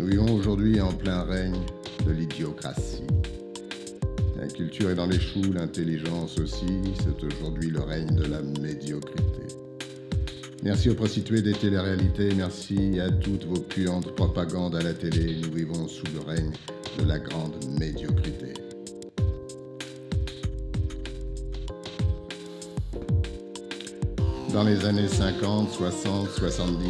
Nous vivons aujourd'hui en plein règne de l'idiocratie. La culture est dans les choux, l'intelligence aussi, c'est aujourd'hui le règne de la médiocrité. Merci aux prostituées des téléréalités, merci à toutes vos puantes propagandes à la télé. Nous vivons sous le règne de la grande médiocrité. Dans les années 50, 60, 70,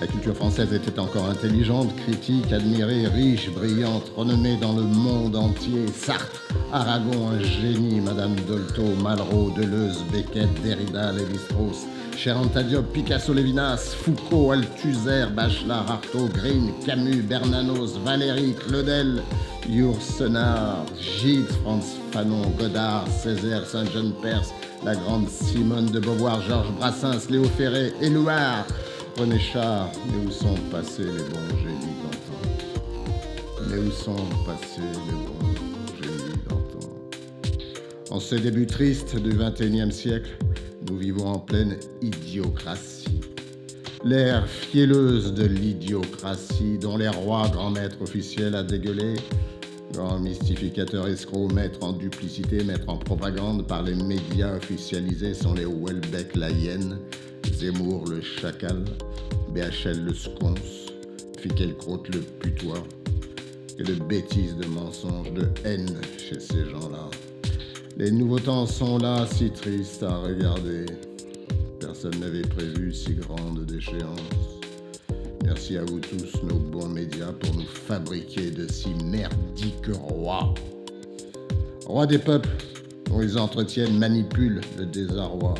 la culture française était encore intelligente, critique, admirée, riche, brillante, renommée dans le monde entier. Sartre, Aragon, un génie, Madame Dolto, Malraux, Deleuze, Beckett, Derrida, Lévi-Strauss, Cher-Anta Diop, Picasso, Lévinas, Foucault, Althusser, Bachelard, Artaud, Green, Camus, Bernanos, Valéry, Claudel, Yourcenar, Gide, Frantz Fanon, Godard, Césaire, Saint-Jean-Perse, la grande Simone de Beauvoir, Georges Brassens, Léo Ferré, Éluard, René Char. Mais où sont passés les bons génies d'antan? Mais où sont passés les bons génies d'antan? En ce début triste du XXIe siècle, nous vivons en pleine idiocratie. L'ère fielleuse de l'idiocratie, dont les rois, grands maîtres officiels à dégueuler, grands mystificateurs escrocs, maîtres en duplicité, maîtres en propagande, par les médias officialisés sont les Houellebecq la hyène, Zemmour le chacal, BHL le sconce, Finkielkraut le putois. Que de bêtises, de mensonges, de haine chez ces gens-là. Les nouveaux temps sont là, si tristes à regarder. Personne n'avait prévu si grande déchéance. Merci à vous tous, nos bons médias, pour nous fabriquer de si merdiques rois. Rois des peuples, dont ils entretiennent, manipulent le désarroi.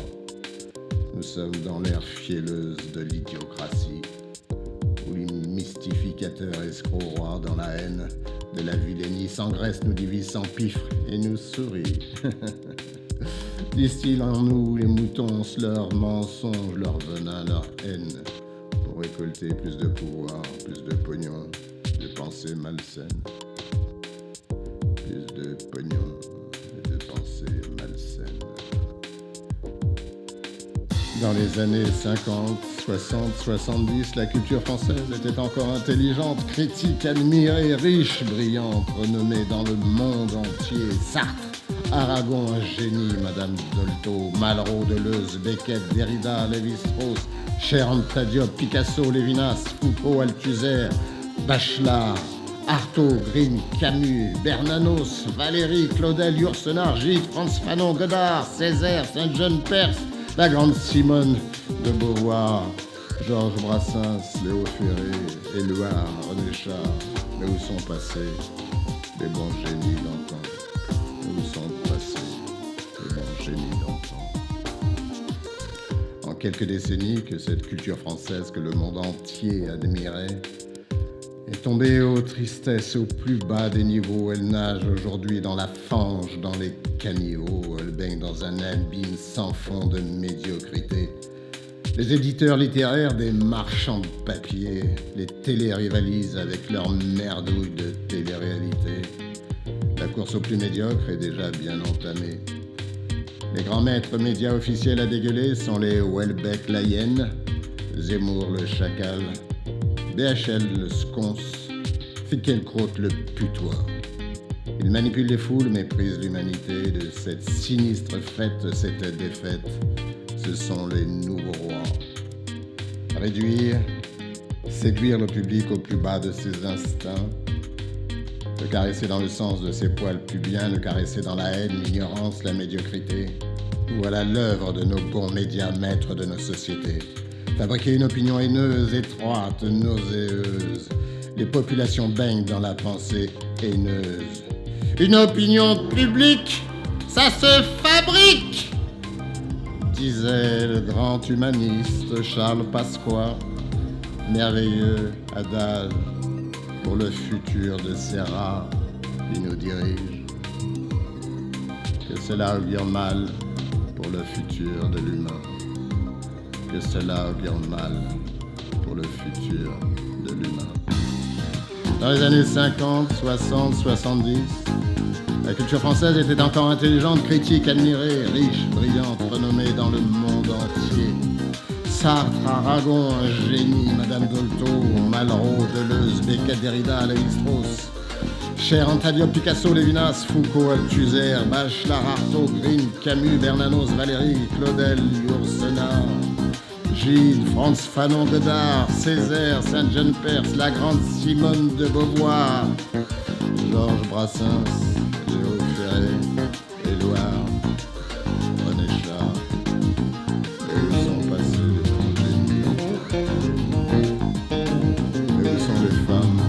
Nous sommes dans l'ère fielleuse de l'idiocratie, où les mystificateurs escrocs rois dans la haine de la vilainie s'engraissent, nous divisent, s'empiffrent et nous sourient. Distillent en nous les moutons, leurs mensonges, leur venin, leur haine, pour récolter plus de pouvoir, plus de pognon, de pensées malsaines. Plus de pognon et de pensées malsaines. Dans les années 50, 60, 70, la culture française était encore intelligente, critique, admirée, riche, brillante, renommée dans le monde entier. Sartre, Aragon, un génie, Madame Dolto, Malraux, Deleuze, Beckett, Derrida, Lévi-Strauss, Cher-Anta Diop, Picasso, Lévinas, Foucault, Althusser, Bachelard, Artaud, Green, Camus, Bernanos, Valéry, Claudel, Yourcenar, Gide, Frantz Fanon, Godard, Césaire, Saint-Jean-Perse, la grande Simone de Beauvoir, Georges Brassens, Léo Ferré, Éluard, René Char. Mais où sont passés les bons génies d'antan? Mais où sont passés les bons génies d'antan? En quelques décennies, que cette culture française que le monde entier admirait est tombée aux tristesses, au plus bas des niveaux. Elle nage aujourd'hui dans la fange, dans les caniveaux. Elle baigne dans un abîme sans fond de médiocrité. Les éditeurs littéraires des marchands de papier, les télés rivalisent avec leur merdouille de télé-réalité. La course au plus médiocre est déjà bien entamée. Les grands maîtres médias officiels à dégueuler sont les Houellebecq la hyène, Zemmour le chacal, BHL le sconce, Finkielkraut le putois. Ils manipulent les foules, méprisent l'humanité. De cette sinistre fête, cette défaite, ce sont les nouveaux rois. Réduire, séduire le public au plus bas de ses instincts, le caresser dans le sens de ses poils pubiens, le caresser dans la haine, l'ignorance, la médiocrité. Voilà l'œuvre de nos bons médias, maîtres de nos sociétés. Fabriquer une opinion haineuse, étroite, nauséeuse. Les populations baignent dans la pensée haineuse. Une opinion publique, ça se fabrique, disait le grand humaniste Charles Pasqua. Merveilleux adage pour le futur de ces rats qui nous dirigent. Que cela augure mal pour le futur de l'humain. Que cela augure mal pour le futur de l'humain. Dans les années 50, 60, 70, la culture française était encore intelligente, critique, admirée, riche, brillante, renommée dans le monde entier. Sartre, Aragon, un génie, Madame Dolto, Malraux, Deleuze, Beckett, Derrida, Lévi-Strauss, Cher, Antaviol, Picasso, Lévinas, Foucault, Althusser, Bachelard, Artaud, Green, Camus, Bernanos, Valéry, Claudel, Yourcenar, Gide, Franz Fanon, Godard, Césaire, Saint-Jean-Perse, la grande Simone de Beauvoir, Georges Brassens, Léo Ferré, Éluard, René Char. Et où sont passés les génies? Et où sont les femmes?